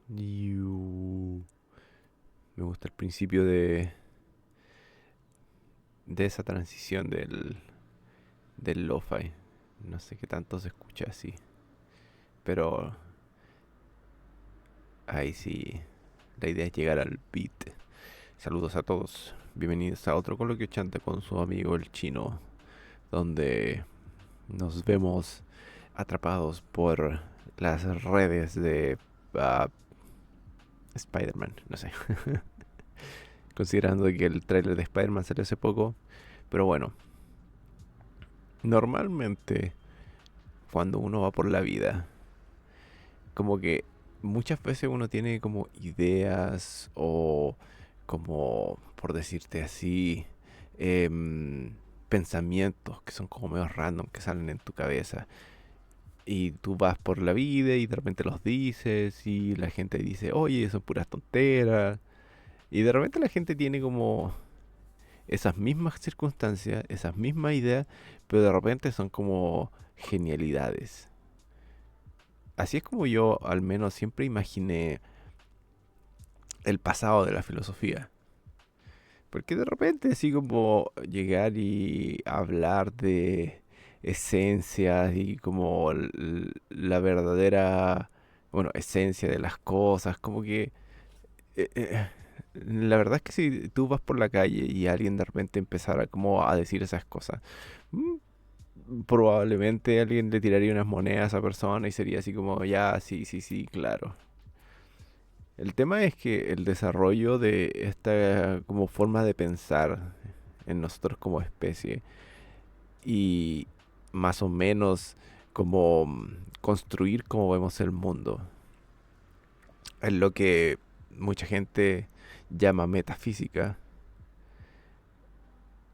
Me gusta el principio de esa transición del lo-fi. No sé qué tanto se escucha así. Pero ahí sí, la idea es llegar al beat. Saludos a todos. Bienvenidos a otro coloquio chante con su amigo el chino. Donde nos vemos atrapados por las redes de ah, Spider-Man. No sé. Considerando que el tráiler de Spider-Man salió hace poco. Pero bueno, normalmente cuando uno va por la vida, como que muchas veces uno tiene como ideas o como, por decirte así, em, pensamientos que son como medio random que salen en tu cabeza. Y tú vas por la vida y de repente los dices y la gente dice, oye, son puras tonteras. Y de repente la gente tiene como esas mismas circunstancias, esas mismas ideas, pero de repente son como genialidades. Así es como yo al menos siempre imaginé el pasado de la filosofía. Porque de repente así como llegar y hablar de esencias y como la verdadera, bueno, esencia de las cosas, como que eh, eh, la verdad es que si tú vas por la calle y alguien de repente empezara como a decir esas cosas, probablemente alguien le tiraría unas monedas a esa persona y sería así como, ya, sí, sí, sí, claro. El tema es que el desarrollo de esta como forma de pensar en nosotros como especie y más o menos como construir cómo vemos el mundo es lo que mucha gente llama metafísica.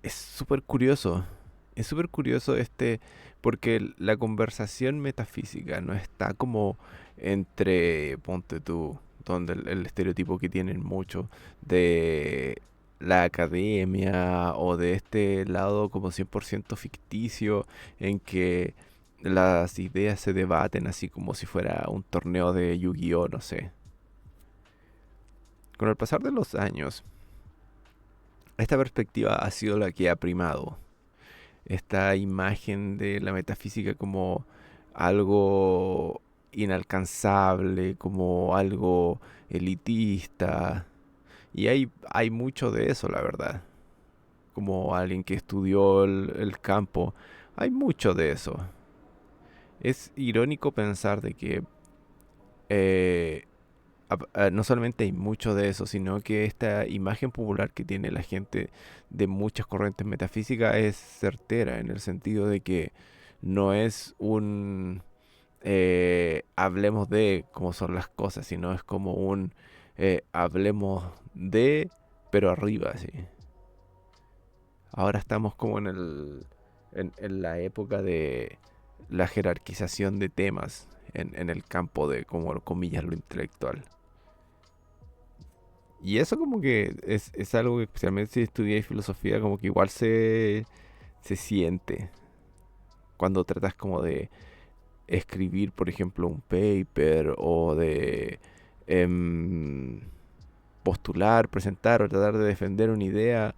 Es súper curioso. Es súper curioso porque la conversación metafísica no está como entre, ponte tú, donde el estereotipo que tienen mucho de la academia o de este lado como 100% ficticio en que las ideas se debaten así como si fuera un torneo de Yu-Gi-Oh, no sé. Con el pasar de los años, esta perspectiva ha sido la que ha primado esta imagen de la metafísica como algo inalcanzable, como algo elitista. Y hay mucho de eso, la verdad. Como alguien que estudió el campo, hay mucho de eso. Es irónico pensar de que eh, no solamente hay mucho de eso, sino que esta imagen popular que tiene la gente de muchas corrientes metafísicas es certera en el sentido de que no es un hablemos de cómo son las cosas, sino es como un hablemos de, pero arriba, sí. Ahora estamos como en la época de la jerarquización de temas en el campo de, como comillas, lo intelectual. Y eso como que es algo que especialmente si estudias filosofía como que igual se siente cuando tratas como de escribir, por ejemplo, un paper o de em, postular, presentar o tratar de defender una idea.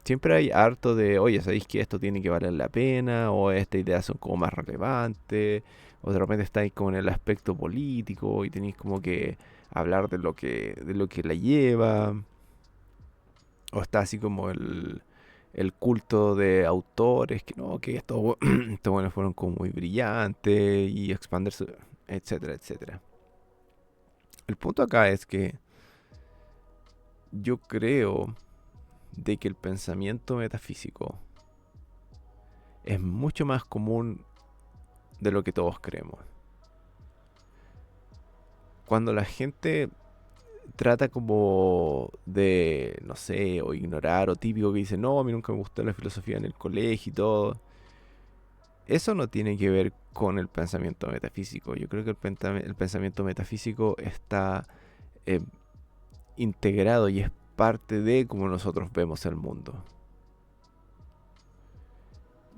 Siempre hay harto de, oye, ¿sabéis que esto tiene que valer la pena? O estas ideas son como más relevantes. O de repente estáis como en el aspecto político y tenéis como que hablar de lo que la lleva. O está así como el culto de autores, que no, que estos buenos fueron como muy brillantes y expandirse, etcétera, etcétera. El punto acá es que yo creo de que el pensamiento metafísico es mucho más común de lo que todos creemos. Cuando la gente trata como de, no sé, o ignorar, o típico que dice, no, a mí nunca me gustó la filosofía en el colegio y todo, eso no tiene que ver con el pensamiento metafísico. Yo creo que el pensamiento metafísico está eh, integrado y es parte de cómo nosotros vemos el mundo.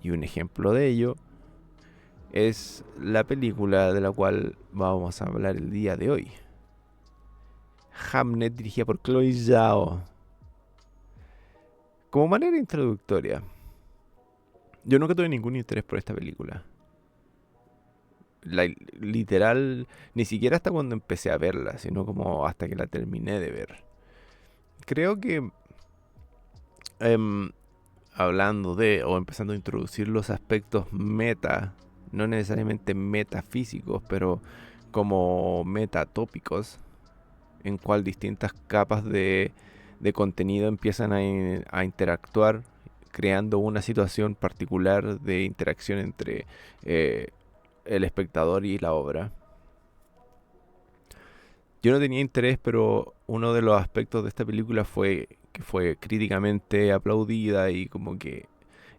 Y un ejemplo de ello es la película de la cual vamos a hablar el día de hoy. Hamnet, dirigida por Chloe Zhao. Como manera introductoria, yo nunca tuve ningún interés por esta película. Literal, ni siquiera hasta cuando empecé a verla, sino como hasta que la terminé de ver. Creo que em, hablando de o empezando a introducir los aspectos meta, no necesariamente metafísicos, pero como metatópicos, en cual distintas capas de contenido empiezan a interactuar, creando una situación particular de interacción entre eh, el espectador y la obra. Yo no tenía interés, pero uno de los aspectos de esta película fue que fue críticamente aplaudida y como que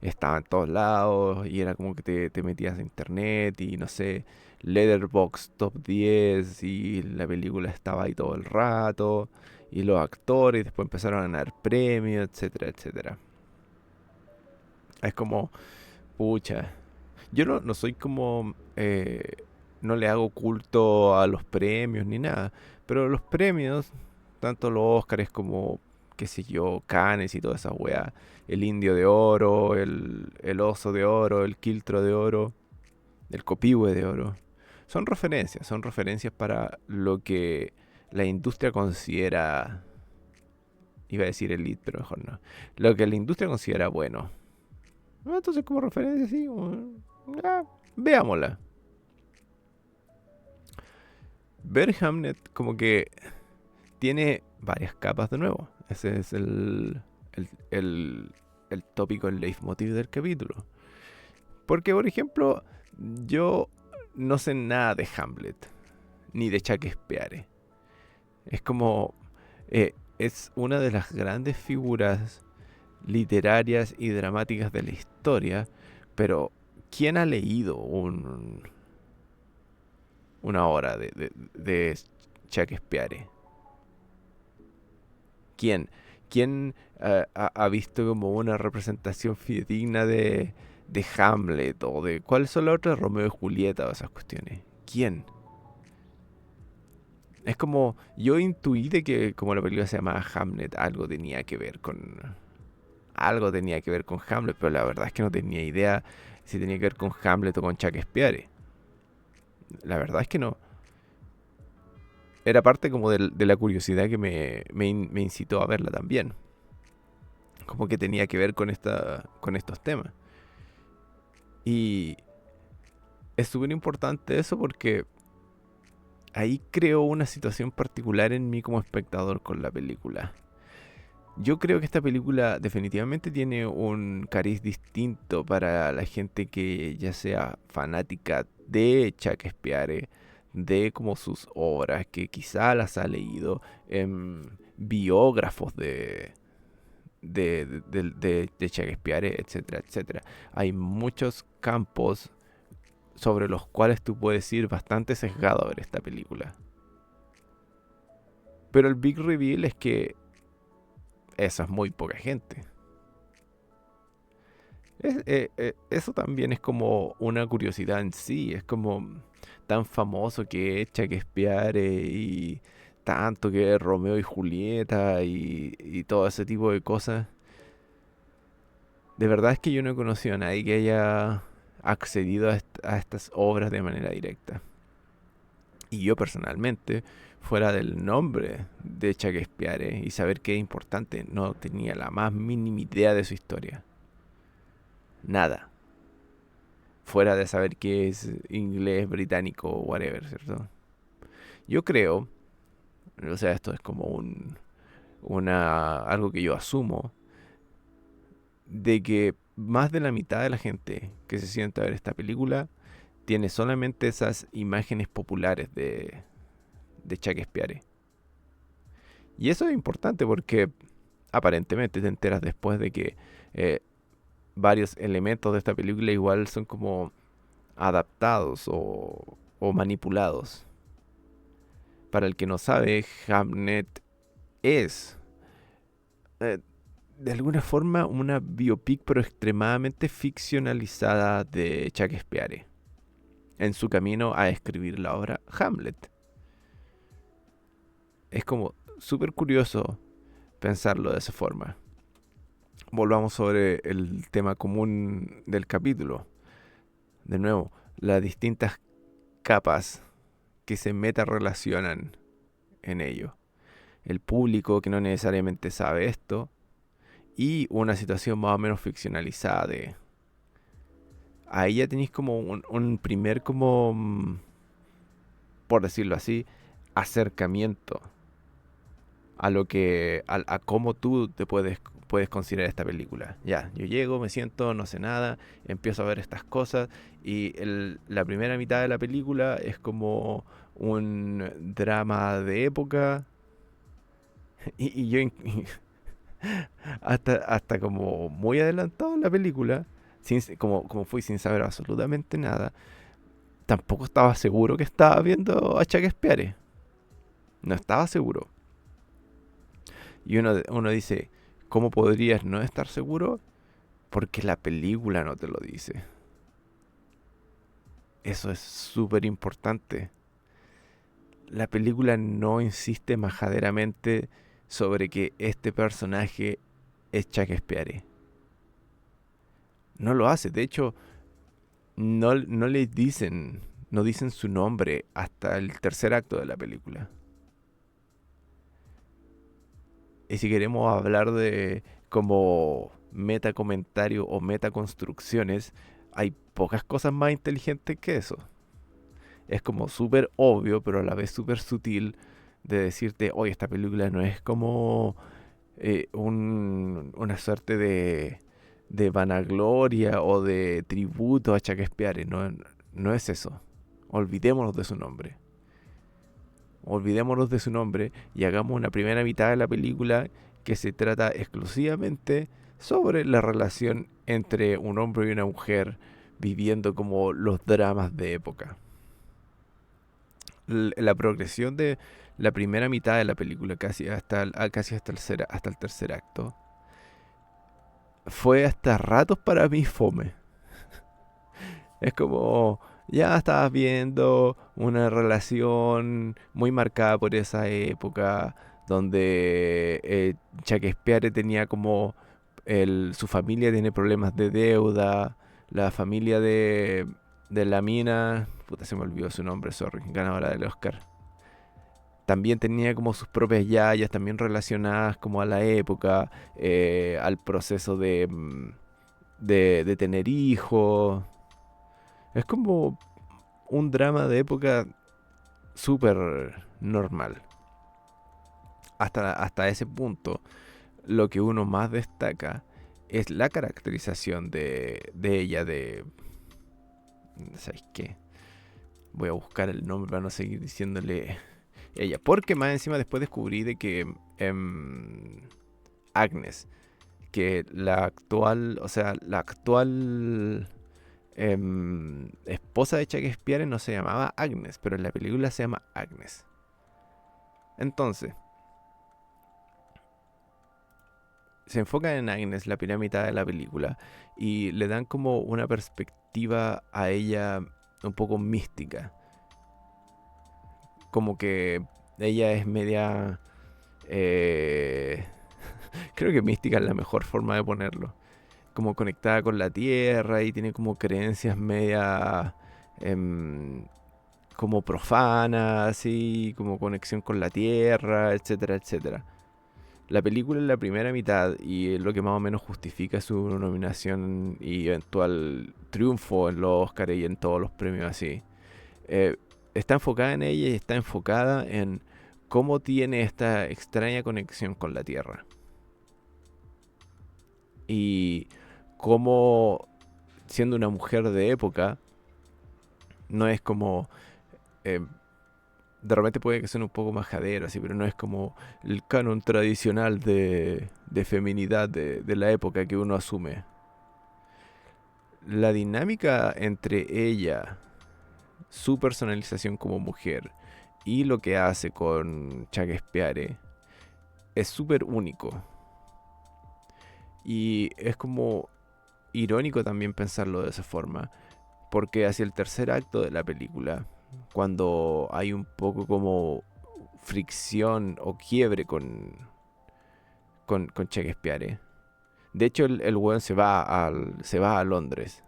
estaba en todos lados y era como que te metías a internet y no sé, Letterboxd Top 10 y la película estaba ahí todo el rato y los actores después empezaron a ganar premios, etcétera, etcétera. Es como, pucha, yo no soy como, no le hago culto a los premios ni nada, pero los premios, tanto los Óscares como, qué sé yo, Cannes y toda esa weá, el Indio de Oro, el Oso de Oro, el Quiltro de Oro, el Copihue de Oro, son referencias para lo que la industria considera, iba a decir elite, pero mejor no, lo que la industria considera bueno. Entonces como referencia, sí, ah, veámosla. Ver Hamnet como que tiene varias capas de nuevo. Ese es el tópico, el leitmotiv del capítulo. Porque, por ejemplo, yo no sé nada de Hamlet, ni de Shakespeare. Es como, es una de las grandes figuras literarias y dramáticas de la historia, pero ¿quién ha leído una obra de Shakespeare? ¿Quién? ¿Quién ha visto como una representación fidedigna de Hamlet o de cuáles son las otras, Romeo y Julieta o esas cuestiones? ¿Quién? Es como, yo intuí de que como la película se llamaba Hamlet, algo tenía que ver con Hamlet, pero la verdad es que no tenía idea si tenía que ver con Hamlet o con Shakespeare. La verdad es que no. Era parte como de la curiosidad que me incitó a verla también. Como que tenía que ver con estos temas. Y es súper importante eso porque ahí creó una situación particular en mí como espectador con la película. Yo creo que esta película definitivamente tiene un cariz distinto para la gente que ya sea fanática de Shakespeare, de como sus obras, que quizá las ha leído en biógrafos de Shakespeare, etcétera, etcétera. Hay muchos campos sobre los cuales tú puedes ir bastante sesgado a ver esta película. Pero el big reveal es que eso es muy poca gente. Eso también es como una curiosidad en sí. Es como tan famoso que es Shakespeare y tanto que es Romeo y Julieta y todo ese tipo de cosas. De verdad es que yo no he conocido a nadie que haya accedido a estas obras de manera directa. Y yo personalmente, fuera del nombre de Shakespeare y saber que es importante, no tenía la más mínima idea de su historia. Nada. Fuera de saber que es inglés, británico, whatever, ¿cierto? Yo creo, o sea, esto es como algo que yo asumo, de que más de la mitad de la gente que se sienta a ver esta película tiene solamente esas imágenes populares de Shakespeare. Y eso es importante porque aparentemente te enteras después de que eh, varios elementos de esta película igual son como adaptados o manipulados. Para el que no sabe, Hamnet es eh, de alguna forma una biopic pero extremadamente ficcionalizada de Shakespeare en su camino a escribir la obra Hamlet. Es como súper curioso pensarlo de esa forma. Volvamos sobre el tema común del capítulo. De nuevo, las distintas capas que se metarrelacionan en ello. El público que no necesariamente sabe esto y una situación más o menos ficcionalizada de... Ahí ya tenéis como un primer como, por decirlo así, acercamiento a lo que a cómo tú te puedes considerar esta película. Ya, yo llego, me siento, no sé nada, empiezo a ver estas cosas y la primera mitad de la película es como un drama de época y yo hasta como muy adelantado en la película, como fui sin saber absolutamente nada, tampoco estaba seguro que estaba viendo a Shakespeare. No estaba seguro. Y uno dice, ¿cómo podrías no estar seguro? Porque la película no te lo dice. Eso es súper importante. La película no insiste majaderamente sobre que este personaje es Shakespeare. No lo hace. De hecho, no le dicen, no dicen su nombre hasta el tercer acto de la película. Y si queremos hablar de como meta comentario o meta construcciones, hay pocas cosas más inteligentes que eso. Es como súper obvio, pero a la vez súper sutil de decirte, oye, esta película no es como una suerte de vanagloria o de tributo a Shakespeare. No, no es eso. Olvidémonos de su nombre. Olvidémonos de su nombre y hagamos una primera mitad de la película que se trata exclusivamente sobre la relación entre un hombre y una mujer viviendo como los dramas de época. La progresión de la primera mitad de la película, casi hasta el tercer acto, fue hasta ratos para mí fome. Es como, ya estabas viendo una relación muy marcada por esa época, donde Shakespeare tenía como, su familia tiene problemas de deuda, la familia de la mina, puta se me olvidó su nombre, sorry, ganadora del Oscar. También tenía como sus propias yayas, también relacionadas como a la época, al proceso de tener hijos. Es como un drama de época súper normal. Hasta ese punto, lo que uno más destaca es la caracterización de ella, de... ¿Sabéis qué? Voy a buscar el nombre para no seguir diciéndole ella. Porque más encima después descubrí de que Agnes, que la actual esposa de Shakespeare no se llamaba Agnes, pero en la película se llama Agnes. Entonces, se enfoca en Agnes la primera mitad de la película y le dan como una perspectiva a ella un poco mística. Como que ella es media... eh, creo que mística es la mejor forma de ponerlo. Como conectada con la tierra y tiene como creencias media... em, como profana, así, como conexión con la tierra, etcétera, etcétera. La película en la primera mitad y es lo que más o menos justifica su nominación y eventual triunfo en los Oscars y en todos los premios así. eh, Está enfocada en ella y está enfocada en cómo tiene esta extraña conexión con la tierra. Y cómo, siendo una mujer de época, no es como... eh, de repente puede que sea un poco majadero, así, pero no es como el canon tradicional de feminidad de la época que uno asume. La dinámica entre ella, su personalización como mujer, y lo que hace con Shakespeare es súper único. Y es como irónico también pensarlo de esa forma, porque hacia el tercer acto de la película, cuando hay un poco como fricción o quiebre con Shakespeare. De hecho, el weón se va a Londres.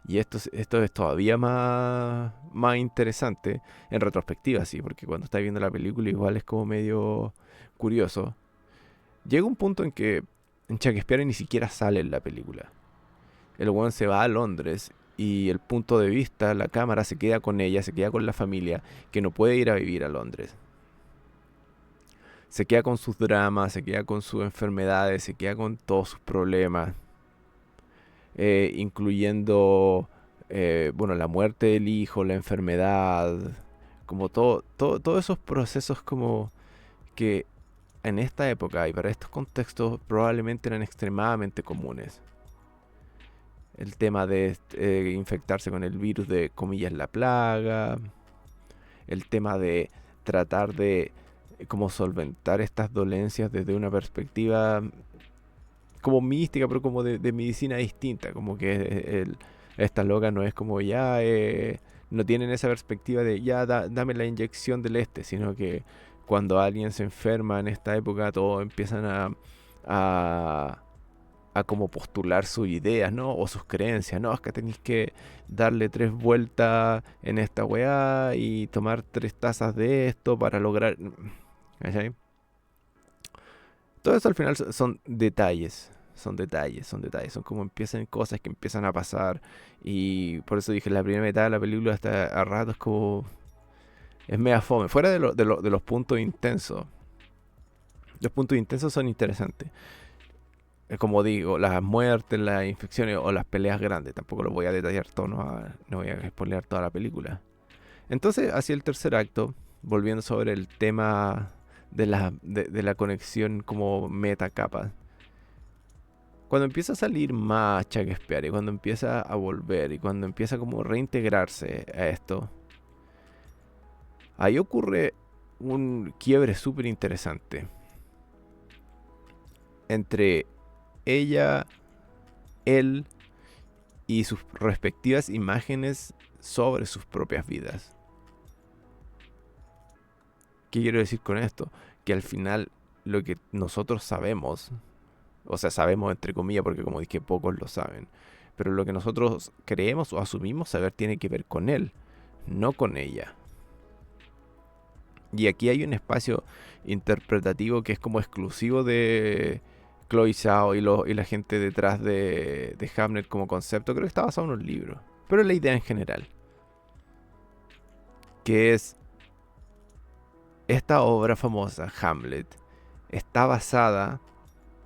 Y esto es todavía más interesante en retrospectiva, sí, porque cuando estás viendo la película igual es como medio curioso. Llega un punto en que Shakespeare ni siquiera sale en la película. El weón se va a Londres y el punto de vista, la cámara se queda con ella, se queda con la familia, que no puede ir a vivir a Londres. Se queda con sus dramas, se queda con sus enfermedades, se queda con todos sus problemas, incluyendo, bueno, la muerte del hijo, la enfermedad, como todos esos procesos como que en esta época y para estos contextos probablemente eran extremadamente comunes. El tema de infectarse con el virus de, comillas, la plaga, el tema de tratar de como solventar estas dolencias desde una perspectiva como mística, pero como de medicina distinta, como que esta loca no es como ya, no tienen esa perspectiva de ya, dame la inyección del sino que cuando alguien se enferma en esta época, todos empiezan a, a como postular sus ideas, ¿no? O sus creencias, ¿no? Es que tenéis que darle 3 vueltas en esta weá y tomar 3 tazas de esto para lograr... ¿Cachai? Todo eso al final son detalles. Son detalles, son detalles. Son como empiezan cosas que empiezan a pasar. Y por eso dije, la primera mitad de la película hasta a ratos como... Es mega fome. Fuera de los puntos intensos. Los puntos intensos son interesantes. Como digo, las muertes, las infecciones o las peleas grandes. Tampoco lo voy a detallar todo, no voy a spoilear toda la película. Entonces, hacia el tercer acto, volviendo sobre el tema de la conexión como metacapa. Cuando empieza a salir más Shakespeare, y cuando empieza a volver, y cuando empieza como a reintegrarse a esto, ahí ocurre un quiebre súper interesante entre ella, él y sus respectivas imágenes sobre sus propias vidas. ¿Qué quiero decir con esto? Que al final lo que nosotros sabemos, o sea, sabemos entre comillas porque como dije pocos lo saben, pero lo que nosotros creemos o asumimos saber tiene que ver con él, no con ella. Y aquí hay un espacio interpretativo que es como exclusivo de Chloe Zhao y la gente detrás de Hamlet como concepto. Creo que está basado en un libro, pero es la idea en general, que es esta obra famosa, Hamlet, está basada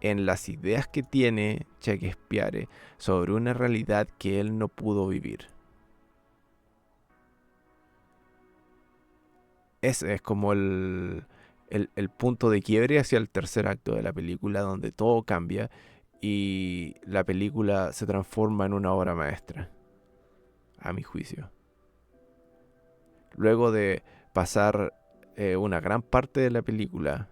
en las ideas que tiene Shakespeare sobre una realidad que él no pudo vivir. Ese es como el punto de quiebre hacia el tercer acto de la película, donde todo cambia y la película se transforma en una obra maestra, a mi juicio. Luego de pasar una gran parte de la película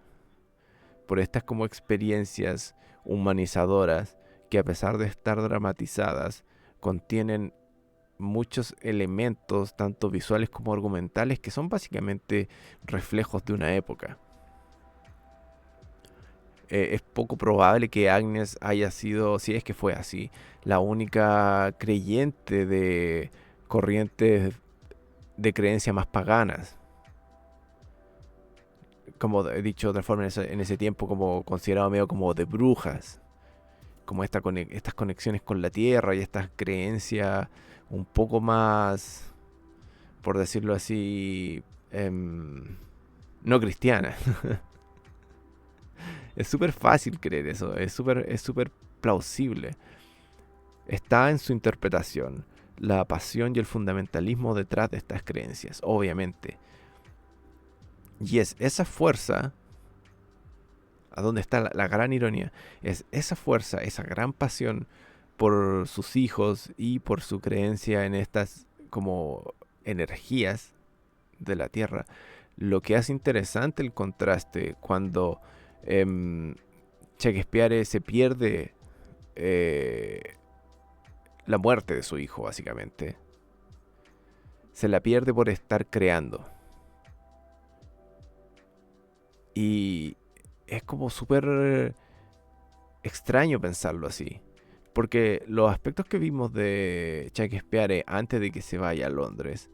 por estas como experiencias humanizadoras que a pesar de estar dramatizadas, contienen muchos elementos, tanto visuales como argumentales, que son básicamente reflejos de una época. Es poco probable que Agnes haya sido, si es que fue así, la única creyente de corrientes de creencia más paganas. Como he dicho de otra forma, en ese tiempo como considerado medio como de brujas. Como estas conexiones con la tierra y estas creencias un poco más, por decirlo así, no cristianas. Es súper fácil creer eso, es súper plausible. Está en su interpretación la pasión y el fundamentalismo detrás de estas creencias, obviamente. Y es esa fuerza, a donde está la gran ironía, es esa fuerza, esa gran pasión por sus hijos y por su creencia en estas como energías de la Tierra, lo que hace interesante el contraste cuando Shakespeare se pierde la muerte de su hijo, básicamente. Se la pierde por estar creando. Y es como súper extraño pensarlo así. Porque los aspectos que vimos de Shakespeare antes de que se vaya a Londres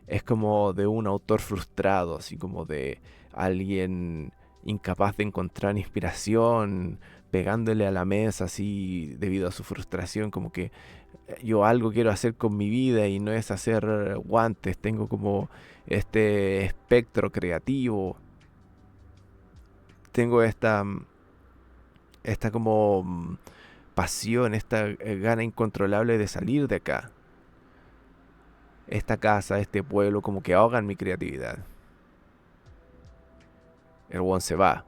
es como de un autor frustrado, así como de alguien incapaz de encontrar inspiración, pegándole a la mesa así debido a su frustración, como que yo algo quiero hacer con mi vida y no es hacer guantes, tengo como este espectro creativo, tengo esta como pasión, esta gana incontrolable de salir de acá. Esta casa, este pueblo, como que ahogan mi creatividad. El one se va.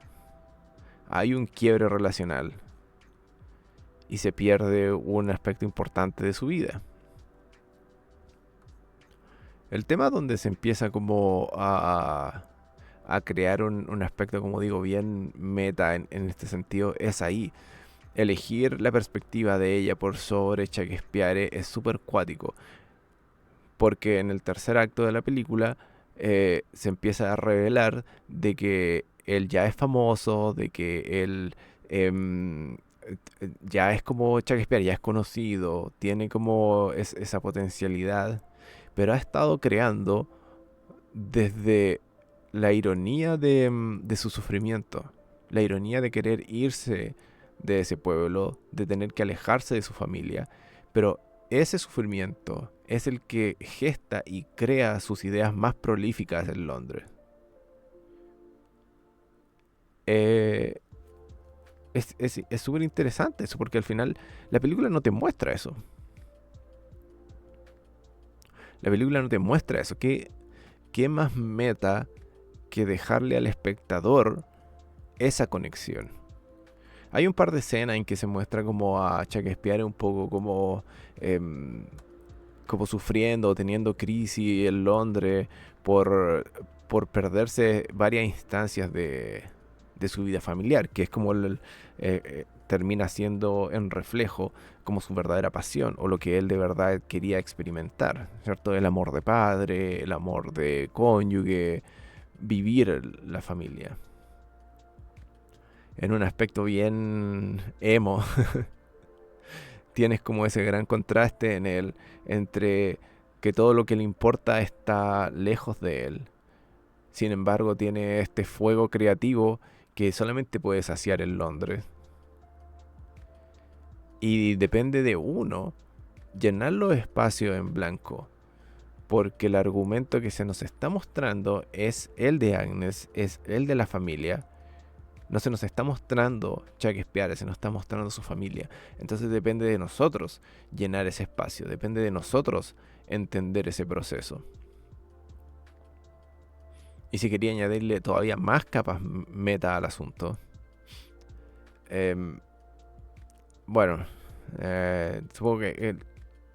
Hay un quiebre relacional y se pierde un aspecto importante de su vida. El tema donde se empieza como a crear un aspecto, como digo, bien meta en este sentido, es ahí. Elegir la perspectiva de ella por sobre Shakespeare es súper cuático, porque en el tercer acto de la película se empieza a revelar de que él ya es famoso, de que él ya es como Shakespeare, ya es conocido, tiene como esa potencialidad, pero ha estado creando desde la ironía de su sufrimiento, la ironía de querer irse de ese pueblo, de tener que alejarse de su familia, pero ese sufrimiento es el que gesta y crea sus ideas más prolíficas en Londres. Eh, es súper interesante eso, porque al final la película no te muestra eso. La película no te muestra eso. ¿Qué más meta que dejarle al espectador esa conexión? Hay un par de escenas en que se muestra como a Shakespeare un poco em, como sufriendo o teniendo crisis en Londres por, por perderse varias instancias de su vida familiar, que es como termina siendo en reflejo como su verdadera pasión o lo que él de verdad quería experimentar, ¿cierto? El amor de padre, el amor de cónyuge, vivir la familia. En un aspecto bien emo, tienes como ese gran contraste en él entre que todo lo que le importa está lejos de él. Sin embargo, tiene este fuego creativo que solamente puede saciar en Londres. Y depende de uno llenar los espacios en blanco. Porque el argumento que se nos está mostrando es el de Agnes, es el de la familia. No se nos está mostrando Shakespeare, se nos está mostrando su familia. Entonces depende de nosotros llenar ese espacio, depende de nosotros entender ese proceso. Y si quería añadirle todavía más capas meta al asunto, eh, bueno, supongo que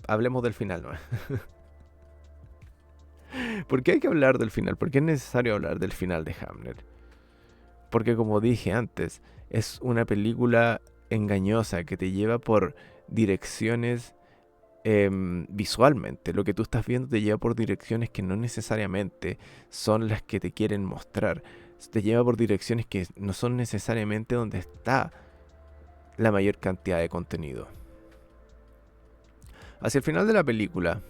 hablemos del final, ¿no? ¿Por qué hay que hablar del final? ¿Por qué es necesario hablar del final de Hamlet? Porque como dije antes, es una película engañosa que te lleva por direcciones visualmente. Lo que tú estás viendo te lleva por direcciones que no necesariamente son las que te quieren mostrar. Te lleva por direcciones que no son necesariamente donde está la mayor cantidad de contenido. Hacia el final de la película,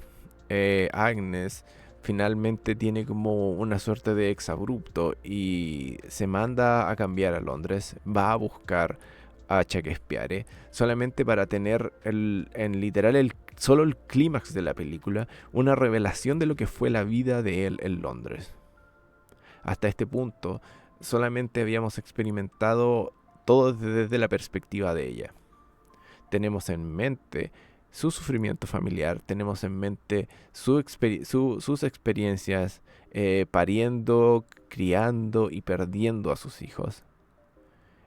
Agnes finalmente tiene como una suerte de exabrupto y se manda a cambiar a Londres, va a buscar a Shakespeare solamente para tener en literal solo el clímax de la película, una revelación de lo que fue la vida de él en Londres. Hasta este punto solamente habíamos experimentado todo desde la perspectiva de ella. Tenemos en mente su sufrimiento familiar, tenemos en mente sus experiencias pariendo, criando y perdiendo a sus hijos,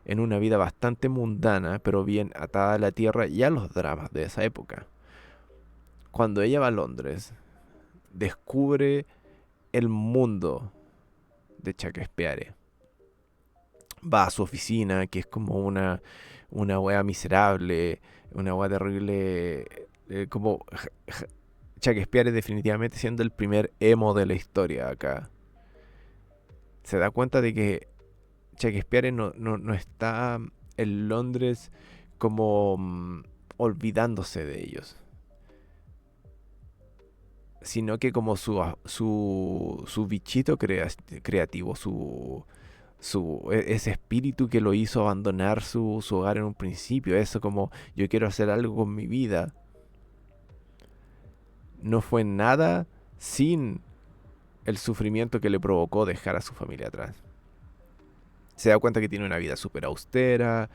en una vida bastante mundana, pero bien atada a la tierra y a los dramas de esa época. Cuando ella va a Londres, descubre el mundo de Shakespeare. Va a su oficina, que es como una wea miserable, una wea terrible, como Shakespeare definitivamente siendo el primer emo de la historia acá. Se da cuenta de que Shakespeare no está en Londres como olvidándose de ellos, sino que como su bichito creativo, ese espíritu que lo hizo abandonar su hogar en un principio, eso como yo quiero hacer algo con mi vida, no fue nada sin el sufrimiento que le provocó dejar a su familia atrás. Se da cuenta que tiene una vida súper austera,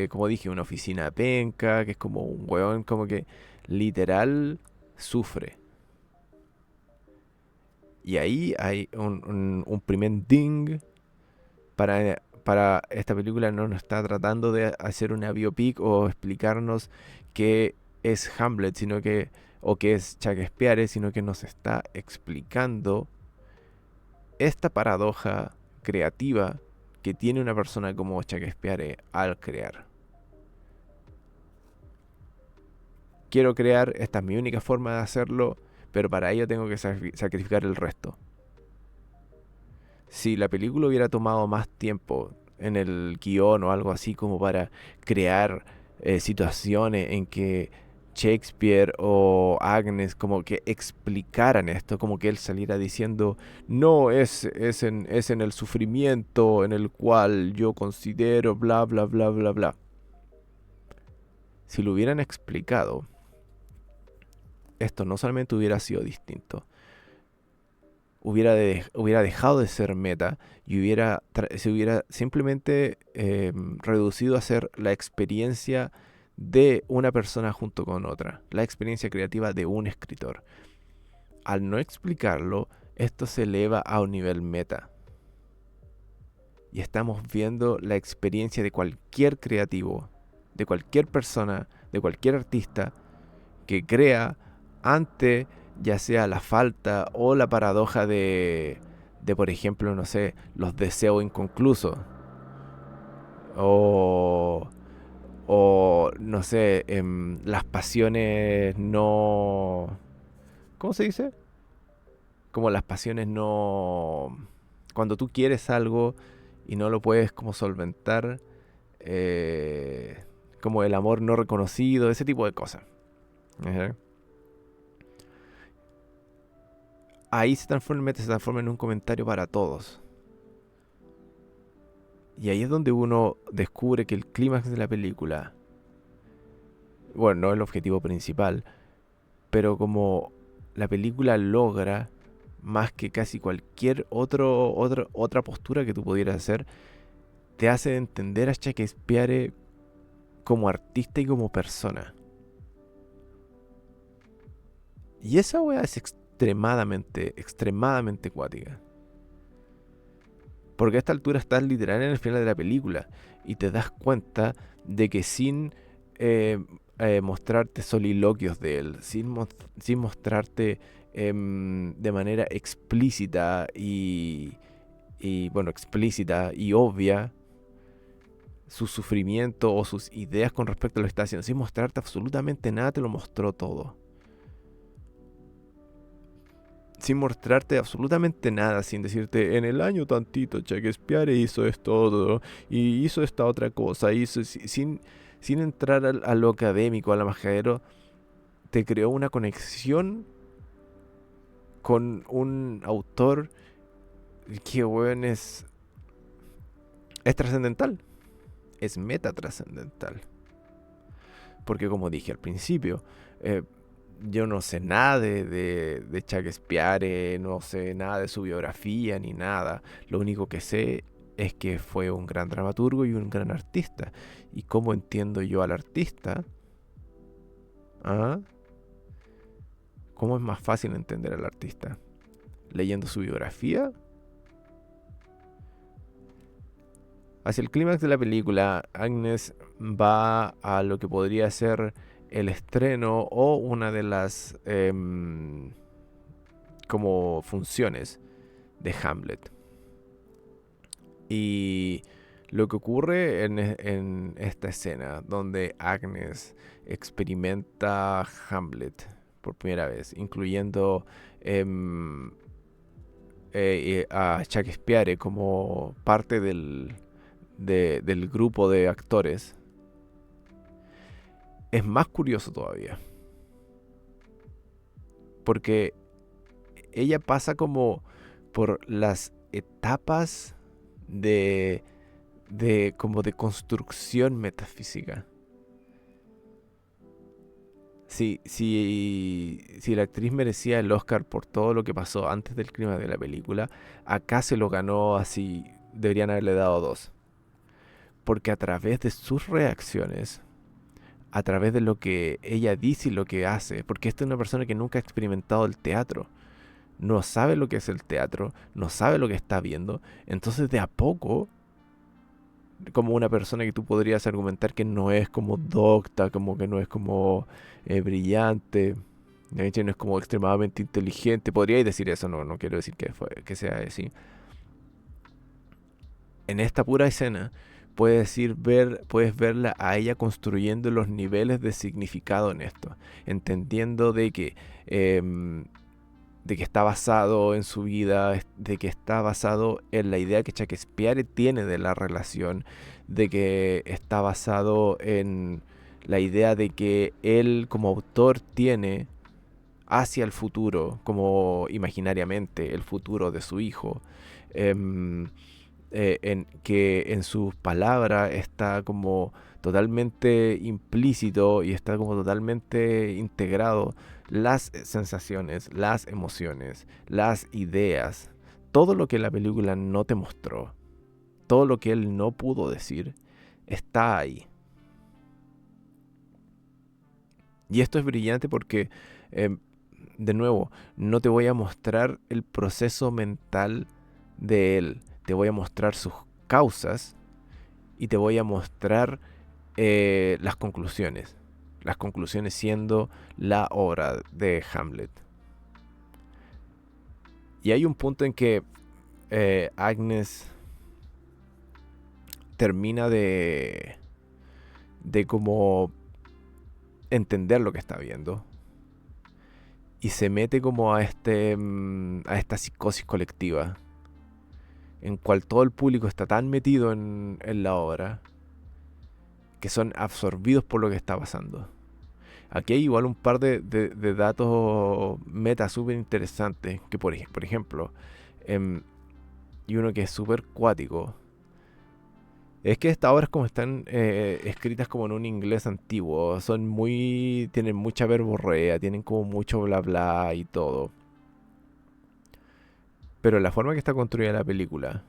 como dije, una oficina penca, que es como un weón como que literal sufre. Y ahí hay un primer ding para esta película. No nos está tratando de hacer una biopic o explicarnos qué es Hamlet, sino que, o qué es Shakespeare, sino que nos está explicando esta paradoja creativa que tiene una persona como Shakespeare al crear. Quiero crear, esta es mi única forma de hacerlo, pero para ello tengo que sacrificar el resto. Si la película hubiera tomado más tiempo en el guión o algo así como para crear situaciones en que Shakespeare o Agnes como que explicaran esto, como que él saliera diciendo, no, es en el sufrimiento en el cual yo considero bla, bla, bla, bla, bla. Si lo hubieran explicado, esto no solamente hubiera sido distinto, hubiera dejado de ser meta y se hubiera simplemente reducido a ser la experiencia de una persona junto con otra, la experiencia creativa de un escritor. Al no explicarlo, esto se eleva a un nivel meta. Y estamos viendo la experiencia de cualquier creativo, de cualquier persona, de cualquier artista que crea ante ya sea la falta o la paradoja de por ejemplo, no sé, los deseos inconclusos. O, o no sé, las pasiones no... ¿Cómo se dice? Como las pasiones no... Cuando tú quieres algo y no lo puedes como solventar, eh, como el amor no reconocido, ese tipo de cosas. Ajá. Ahí se transforma en un comentario para todos. Y ahí es donde uno descubre que el clímax de la película, bueno, no es el objetivo principal, pero como la película logra más que casi cualquier otra postura que tú pudieras hacer, te hace entender a Shakespeare como artista y como persona. Y esa weá es extremadamente cuática. Porque a esta altura estás literal en el final de la película y te das cuenta de que sin eh, mostrarte soliloquios de él, sin mostrarte de manera explícita bueno, explícita y obvia su sufrimiento o sus ideas con respecto a lo que está haciendo, sin mostrarte absolutamente nada, te lo mostró todo. Sin mostrarte absolutamente nada, sin decirte en el año tantito Shakespeare hizo esto y hizo esta otra cosa, sin entrar a lo académico, a lo majadero, te creó una conexión con un autor que, weón, es trascendental, es meta trascendental. Porque como dije al principio, yo no sé nada de Shakespeare, no sé nada de su biografía ni nada. Lo único que sé es que fue un gran dramaturgo y un gran artista. ¿Y cómo entiendo yo al artista? ¿Ah? ¿Cómo es más fácil entender al artista? ¿Leyendo su biografía? Hacia el clímax de la película, Agnes va a lo que podría ser el estreno o una de las como funciones de Hamlet. Y lo que ocurre en esta escena, donde Agnes experimenta Hamlet por primera vez, incluyendo a Shakespeare como parte del grupo de actores, es más curioso todavía. Porque ella pasa como por las etapas de, como de construcción metafísica. Si la actriz merecía el Oscar por todo lo que pasó antes del clima de la película, acá se lo ganó así, deberían haberle dado 2. Porque a través de sus reacciones, a través de lo que ella dice y lo que hace, porque esta es una persona que nunca ha experimentado el teatro, no sabe lo que es el teatro, no sabe lo que está viendo, entonces de a poco, como una persona que tú podrías argumentar que no es como docta, como que no es como brillante, de hecho no es como extremadamente inteligente, podríais decir eso, no, no quiero decir que sea así. En esta pura escena puedes verla a ella construyendo los niveles de significado en esto, entendiendo em, de que está basado en su vida, de que está basado en la idea que Shakespeare tiene de la relación, de que está basado en la idea de que él como autor tiene hacia el futuro, como imaginariamente el futuro de su hijo. em, en que en sus palabras está como totalmente implícito y está como totalmente integrado las sensaciones, las emociones, las ideas, todo lo que la película no te mostró, todo lo que él no pudo decir, está ahí. Y esto es brillante porque, eh, de nuevo, no te voy a mostrar el proceso mental de él, te voy a mostrar sus causas y te voy a mostrar las conclusiones. Las conclusiones siendo la obra de Hamlet. Y hay un punto en que Agnes termina de como entender lo que está viendo y se mete como a esta psicosis colectiva en cual todo el público está tan metido en la obra que son absorbidos por lo que está pasando. Aquí hay igual un par de datos meta súper interesantes, que por ejemplo, em, y uno que es súper cuático, es que estas obras como están escritas como en un inglés antiguo, tienen mucha verborrea, tienen como mucho bla bla y todo. Pero la forma que está construida la película,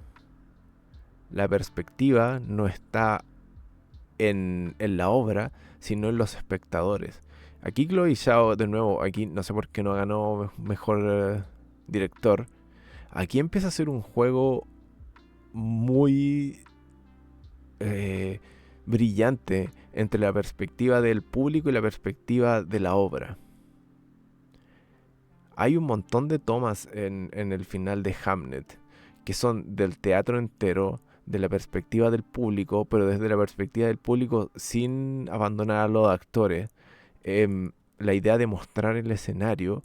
la perspectiva no está en la obra, sino en los espectadores. Aquí Chloe Zhao, de nuevo, aquí no sé por qué no ganó mejor director. Aquí empieza a ser un juego muy eh, brillante entre la perspectiva del público y la perspectiva de la obra. Hay un montón de tomas en el final de Hamlet que son del teatro entero, de la perspectiva del público, pero desde la perspectiva del público sin abandonar a los actores. La idea de mostrar el escenario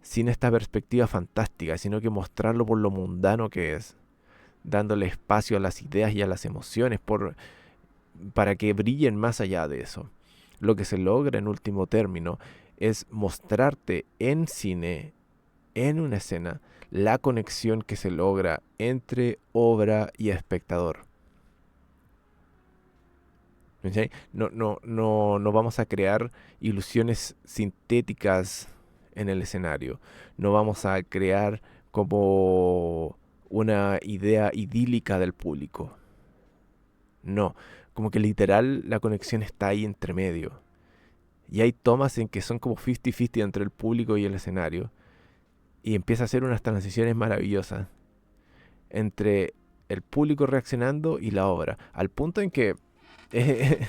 sin esta perspectiva fantástica, sino que mostrarlo por lo mundano que es, dándole espacio a las ideas y a las emociones para que brillen más allá de eso. Lo que se logra en último término es mostrarte en cine, en una escena, la conexión que se logra entre obra y espectador. ¿Sí? No vamos a crear ilusiones sintéticas en el escenario. No vamos a crear como una idea idílica del público. No, como que literal la conexión está ahí entre medio. Y hay tomas en que son como 50-50 entre el público y el escenario. Y empieza a hacer unas transiciones maravillosas entre el público reaccionando y la obra. Al punto en que eh,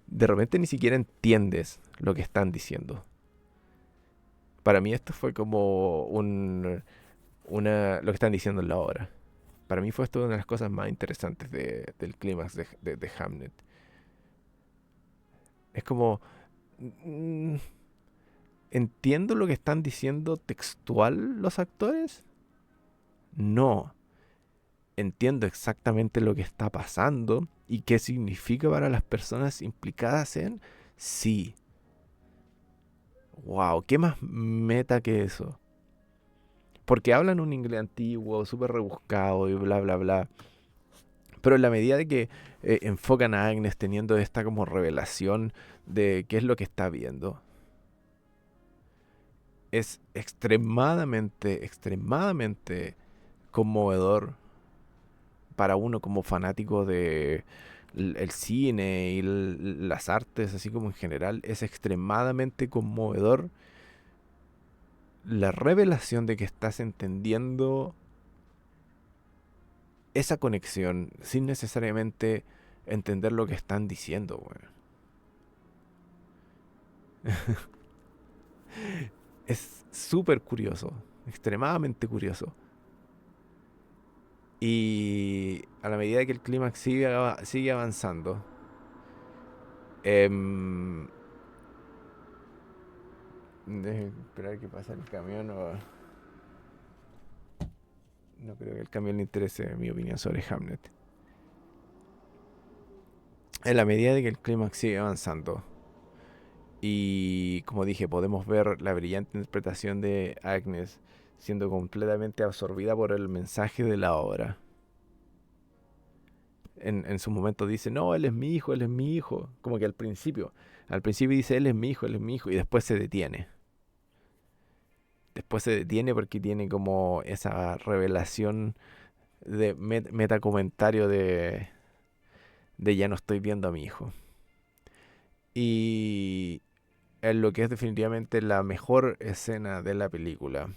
de repente ni siquiera entiendes lo que están diciendo. Para mí esto fue como lo que están diciendo en la obra. Para mí fue esto una de las cosas más interesantes del clímax de Hamlet. Es como... mm, ¿entiendo lo que están diciendo textual los actores? No. entiendo exactamente lo que está pasando y qué significa para las personas implicadas en... Sí, wow, ¿qué más meta que eso? Porque hablan un inglés antiguo, súper rebuscado y bla, bla, bla. Pero en la medida de que enfocan a Agnes teniendo esta como revelación de qué es lo que está viendo, es extremadamente, extremadamente conmovedor para uno como fanático de el cine y las artes, así como en general. Es extremadamente conmovedor la revelación de que estás entendiendo esa conexión sin necesariamente entender lo que están diciendo, güey. Es súper curioso, extremadamente curioso. Y a la medida que el clímax sigue avanzando, em, deje esperar que pase el camión. No creo que el camión le interese mi opinión sobre Hamlet. En la medida de que el clímax sigue avanzando, y como dije, podemos ver la brillante interpretación de Agnes siendo completamente absorbida por el mensaje de la obra. En su momento dice, no, él es mi hijo, él es mi hijo. Como que al principio dice, él es mi hijo, él es mi hijo, y después se detiene. Después se detiene porque tiene como esa revelación de metacomentario de ya no estoy viendo a mi hijo. Y en lo que es definitivamente la mejor escena de la película,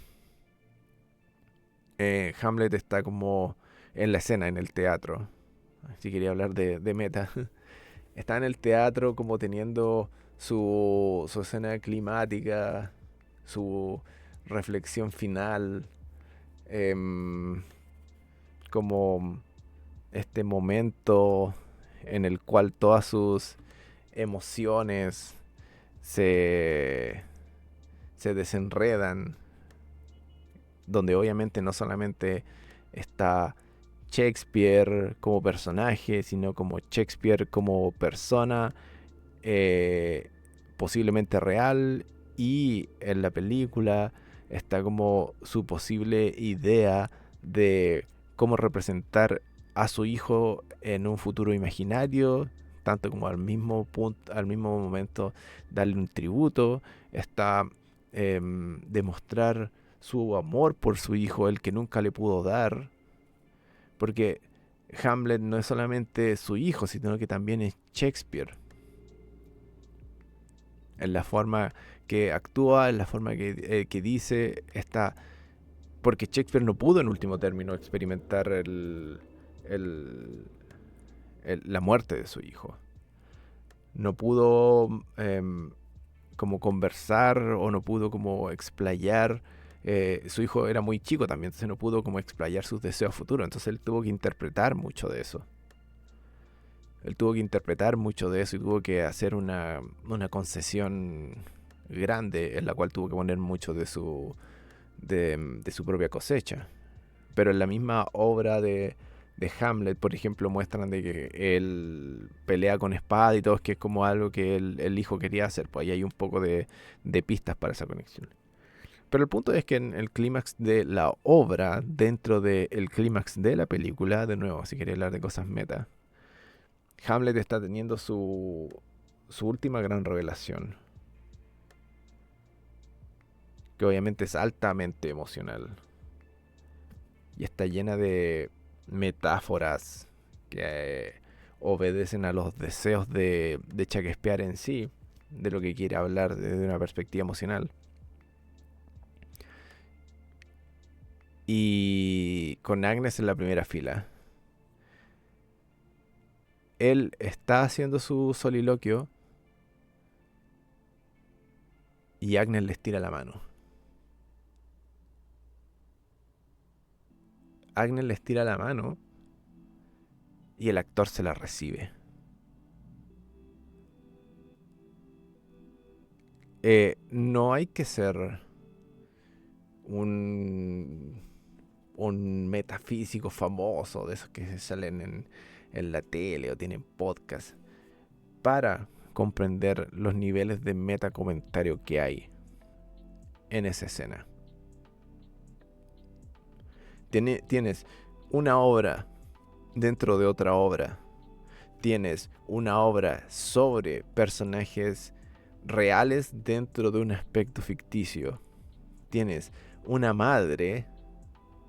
Hamlet está como en la escena, en el teatro. Si quería hablar de meta. Está en el teatro como teniendo su escena climática, su reflexión final, em, como este momento en el cual todas sus emociones se, se desenredan, donde obviamente no solamente está Shakespeare como personaje, sino como Shakespeare como persona, eh, posiblemente real, y en la película está como su posible idea de cómo representar a su hijo en un futuro imaginario, tanto como al mismo punto, al mismo momento darle un tributo, está demostrar su amor por su hijo, el que nunca le pudo dar, porque Hamlet no es solamente su hijo, sino que también es Shakespeare. En la forma que actúa, en la forma que dice, está... Porque Shakespeare no pudo en último término experimentar el- la muerte de su hijo. No pudo como conversar o no pudo como explayar. Su hijo era muy chico también, entonces no pudo como explayar sus deseos futuros. Entonces él tuvo que interpretar mucho de eso. Él tuvo que interpretar mucho de eso y tuvo que hacer una concesión grande en la cual tuvo que poner mucho de su propia cosecha. Pero en la misma obra de Hamlet, por ejemplo, muestran de que él pelea con espada y todo, es que es como algo que el hijo quería hacer. Pues ahí hay un poco de pistas para esa conexión. Pero el punto es que en el clímax de la obra, dentro del clímax de la película, de nuevo, si quería hablar de cosas meta, Hamlet está teniendo su última gran revelación, que obviamente es altamente emocional y está llena de metáforas que obedecen a los deseos de Shakespeare en sí, de lo que quiere hablar desde una perspectiva emocional. Y con Agnes en la primera fila. Él está haciendo su soliloquio y Agnes le estira la mano. Agnes le estira la mano y el actor se la recibe. No hay que ser un un metafísico famoso, de esos que salen en la tele o tienen podcast, para comprender los niveles de metacomentario que hay en esa escena. Tienes una obra dentro de otra obra. Tienes una obra sobre personajes reales dentro de un aspecto ficticio. Tienes una madre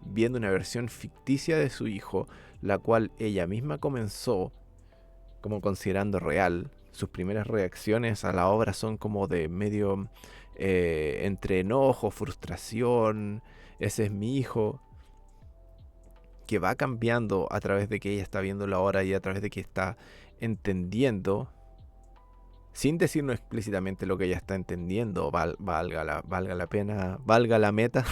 viendo una versión ficticia de su hijo, la cual ella misma comenzó como considerando real. Sus primeras reacciones a la obra son como de medio entre enojo, frustración, ese es mi hijo, que va cambiando a través de que ella está viendo la obra y a través de que está entendiendo, sin decirnos explícitamente lo que ella está entendiendo, valga la pena, valga la meta,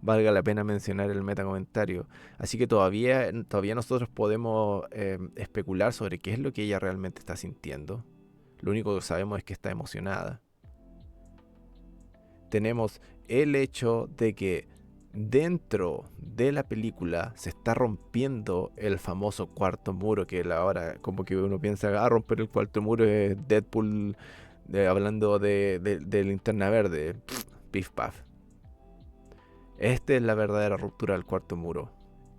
valga la pena mencionar el meta comentario. Así que todavía nosotros podemos especular sobre qué es lo que ella realmente está sintiendo. Lo único que sabemos es que está emocionada. Tenemos el hecho de que dentro de la película se está rompiendo el famoso cuarto muro, que ahora como que uno piensa, romper el cuarto muro es Deadpool hablando de Linterna Verde. Pif paf. Esta es la verdadera ruptura del cuarto muro.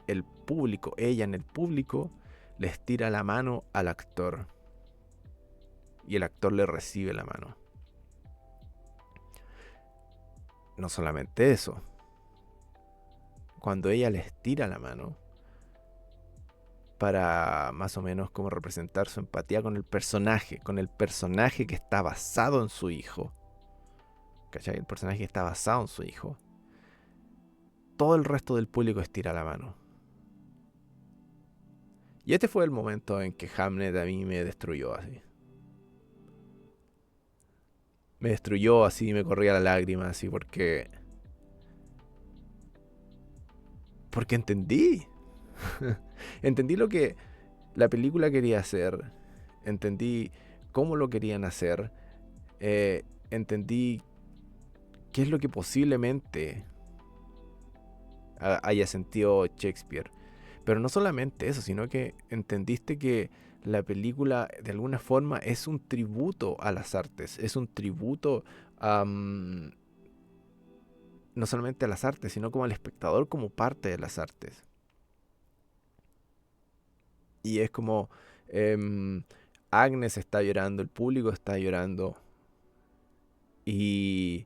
El público, ella en el público, le estira la mano al actor. Y el actor le recibe la mano. No solamente eso. Cuando ella le estira la mano para más o menos como representar su empatía con el personaje que está basado en su hijo. ¿Cachai? El personaje que está basado en su hijo. Todo el resto del público estira la mano. Y este fue el momento en que Hamlet a mí me destruyó así. Me destruyó así, me corría la lágrima así porque entendí. Entendí lo que la película quería hacer. Entendí cómo lo querían hacer. Entendí qué es lo que posiblemente haya sentido Shakespeare. Pero no solamente eso, sino que entendiste que la película de alguna forma es un tributo a las artes. Es un tributo a... no solamente a las artes, sino como al espectador como parte de las artes. Y es como Agnes está llorando, el público está llorando. Y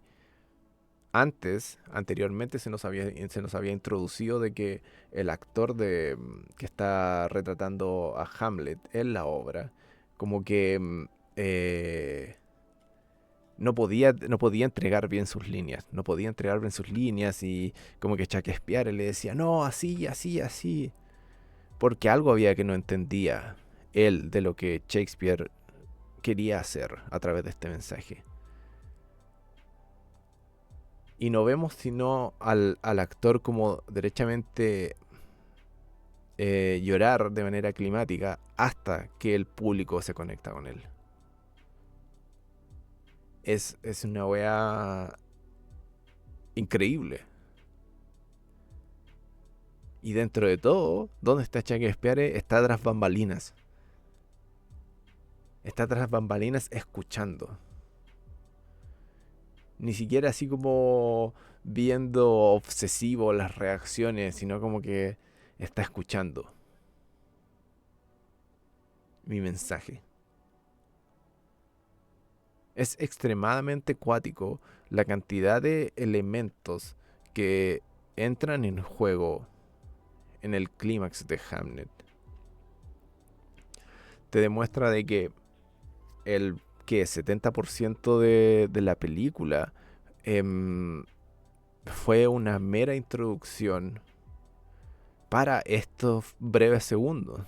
anteriormente se nos había introducido de que el actor que está retratando a Hamlet en la obra, como que no podía entregar bien sus líneas. No podía entregar bien sus líneas y como que Shakespeare le decía, no, así, así, así. Porque algo había que no entendía él de lo que Shakespeare quería hacer a través de este mensaje. Y no vemos sino al actor como derechamente llorar de manera climática hasta que el público se conecta con él. Es una wea increíble. Y dentro de todo, ¿dónde está Shakespeare? Está tras bambalinas. Está tras bambalinas escuchando. Ni siquiera así como viendo obsesivo las reacciones, sino como que está escuchando mi mensaje. Es extremadamente cuático la cantidad de elementos que entran en juego en el clímax de Hamlet. Te demuestra de que el 70% de la película fue una mera introducción para estos breves segundos.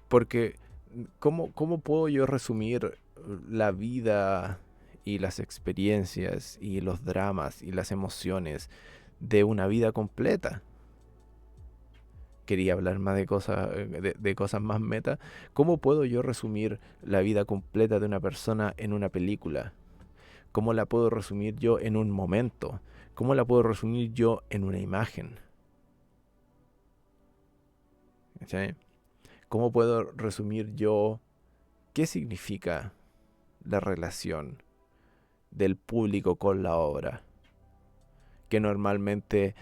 Porque, ¿cómo puedo yo resumir la vida y las experiencias y los dramas y las emociones de una vida completa? Quería hablar más de cosas más meta. ¿Cómo puedo yo resumir la vida completa de una persona en una película? ¿Cómo la puedo resumir yo en un momento? ¿Cómo la puedo resumir yo en una imagen? ¿Sí? ¿Cómo puedo resumir yo qué significa la relación del público con la obra? Que normalmente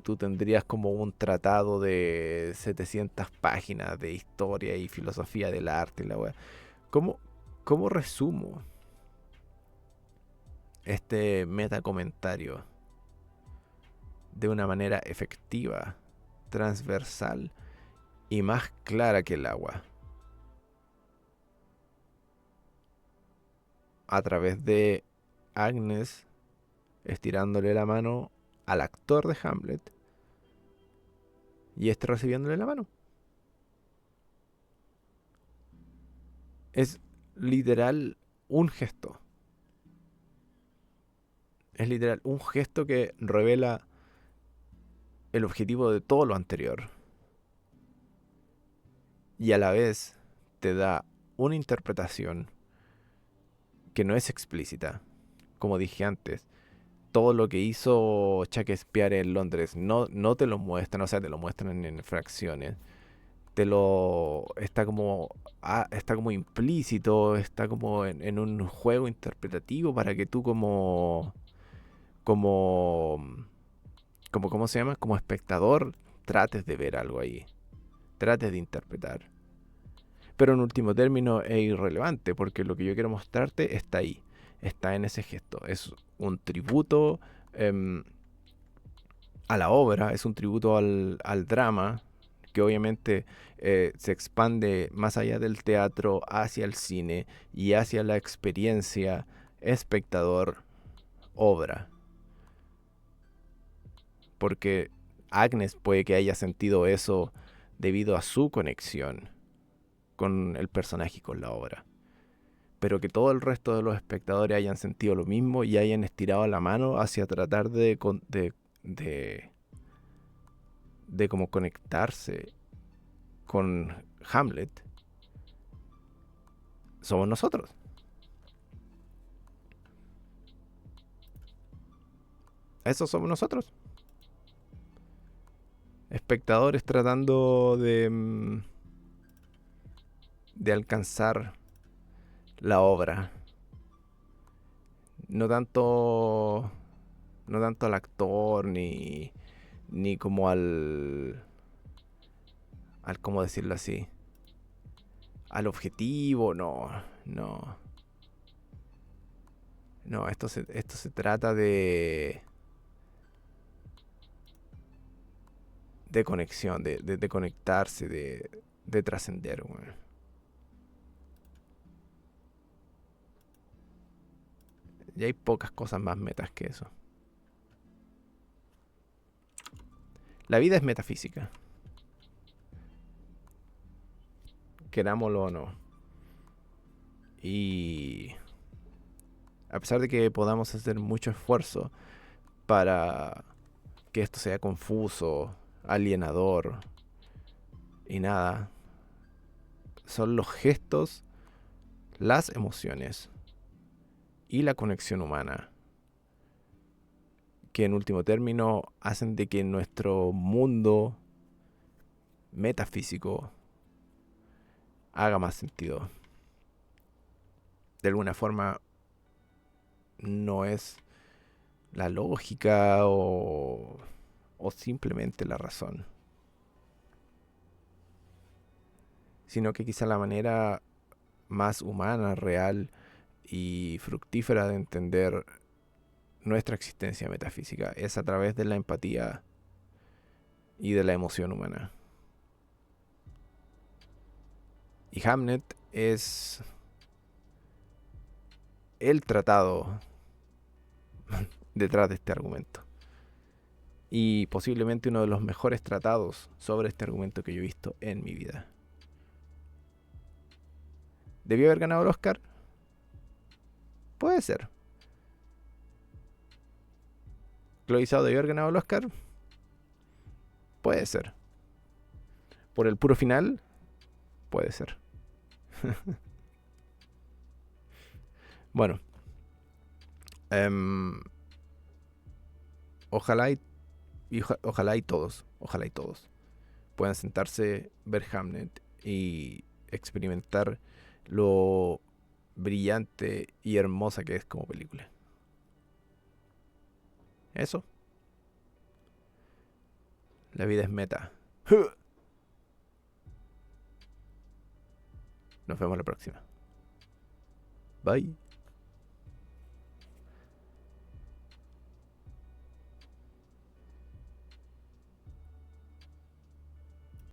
tú tendrías como un tratado de 700 páginas de historia y filosofía del arte y la wea. ¿Cómo, cómo resumo este metacomentario de una manera efectiva, transversal y más clara que el agua? A través de Agnes estirándole la mano al actor de Hamlet y este recibiéndole la mano. Es literal un gesto. Es literal un gesto que revela el objetivo de todo lo anterior. Y a la vez te da una interpretación que no es explícita. Como dije antes, todo lo que hizo Shakespeare en Londres no te lo muestran, o sea, te lo muestran en fracciones. Te lo está como implícito, está como en un juego interpretativo para que tú como ¿cómo se llama? Como espectador trates de ver algo ahí, trates de interpretar. Pero en último término es irrelevante porque lo que yo quiero mostrarte está ahí, está en ese gesto. Es un tributo em, a la obra, es un tributo al drama, que obviamente se expande más allá del teatro hacia el cine y hacia la experiencia espectador-obra. Porque Agnes puede que haya sentido eso debido a su conexión con el personaje y con la obra. Pero que todo el resto de los espectadores hayan sentido lo mismo y hayan estirado la mano hacia tratar de, de como conectarse con Hamlet, somos nosotros. Eso somos nosotros. Espectadores tratando de alcanzar la obra. No tanto, no tanto al actor ni como al, ¿cómo decirlo así? Al objetivo, no, no. No, esto se trata de conexión, de conectarse, de trascender, weón. Y hay pocas cosas más metas que eso. La vida es metafísica, querámoslo o no. Y a pesar de que podamos hacer mucho esfuerzo para que esto sea confuso, alienador y nada, son los gestos, las emociones y la conexión humana que en último término hacen de que nuestro mundo metafísico haga más sentido. De alguna forma no es la lógica o simplemente la razón, sino que quizá la manera más humana, real y fructífera de entender nuestra existencia metafísica es a través de la empatía y de la emoción humana. Y Hamlet es el tratado detrás de este argumento. Y posiblemente uno de los mejores tratados sobre este argumento que yo he visto en mi vida. ¿Debió haber ganado el Oscar? Puede ser. ¿Chloe Zhao debió haber ganado el Oscar? Puede ser. ¿Por el puro final? Puede ser. Bueno, Em, ojalá ojalá y todos puedan sentarse, ver Hamlet y experimentar lo brillante y hermosa que es como película. Eso, la vida es meta. Nos vemos la próxima. Bye.